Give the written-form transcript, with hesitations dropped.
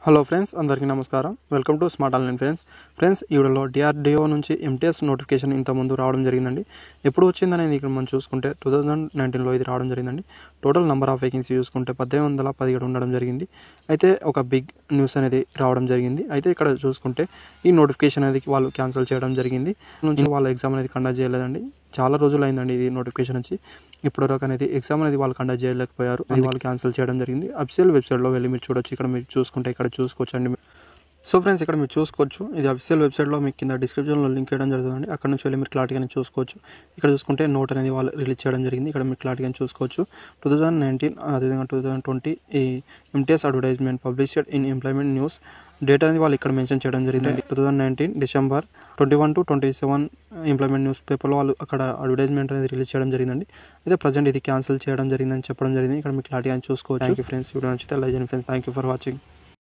Hello friends, అందరికీ నమస్కారం. Welcome to smart online friends ఈ వీడియోలో డిఆర్డిఓ నుంచి ఎంటీఎస్ నోటిఫికేషన్ ఇంతకుముందు రావడం జరిగిందండి. ఎప్పుడు వచ్చిందనేది ఇక్కడ మనం చూసుకుంటే 2019లో ఇది రావడం జరిగిందండి. టోటల్ నెంబర్ ఆఫ్ వేకెన్సీ చూసుకుంటే 1817 ఉండడం జరిగింది. అయితే ఒక బిగ్ న్యూస్ అనేది రావడం జరిగింది. అయితే ఇక్కడ చూసుకుంటే ఈ నోటిఫికేషన్ అనేది వాళ్ళు క్యాన్సిల్ చేయడం జరిగింది. నుంచి వాళ్ళ ఎగ్జామ్ అనేది కండక్ట్ చేయలేదండి. చాలా రోజులు అయిందండి ఇది నోటిఫికేషన్ వచ్చి. ఇప్పటివరకు అనేది ఎగ్జామ్ అనేది వాళ్ళు కండక్ట్ చేయలేకపోయారు. అది వాళ్ళు క్యాన్సిల్ చేయడం జరిగింది. అఫీషియల్ వెబ్సైట్లో వెళ్ళి మీరు చూడొచ్చు. ఇక్కడ మీరు చూసుకుంటే ఇక్కడ చూసుకోవచ్చు అండి. సో ఫ్రెండ్స్, ఇక్కడ మీరు చూసుకోవచ్చు. ఇది అఫీషియల్ వెబ్సైట్లో మీకు కింద డిస్క్రిప్షన్లో లింక్ చేయడం జరుగుతుందండి. అక్కడ నుంచి వెళ్ళి మీరు క్లారిటీగా చూసుకోవచ్చు. ఇక్కడ చూసుకుంటే నోట్ అనేది వాళ్ళు రిలీజ్ చేయడం జరిగింది. ఇక్కడ మీరు క్లారిటీగా చూసుకోవచ్చు. 2019 అదేవిధంగా 2020 ఈ MTS advertisement published in employment news date అనేది వాళ్ళు ఇక్కడ మెన్షన్ చేయడం జరిగింది. 2019 డిసెంబర్ 21 to 27 ఎంప్లాయ్మెంట్ న్యూస్ పేపర్లో వాళ్ళు అక్కడ అడ్వర్టైజ్మెంట్ అనేది రిలీజ్ చేయడం జరిగిందండి. అయితే ప్రజెంట్ ఇది క్యాన్సిల్ చేయడం జరిగిందని చెప్పడం జరిగింది. ఇక్కడ మీకు క్లారిటీగా చూసుకోవచ్చు. Thank you friends. వీడియో నచ్చితే లైక్ చేయండి friends. Thank you for watching.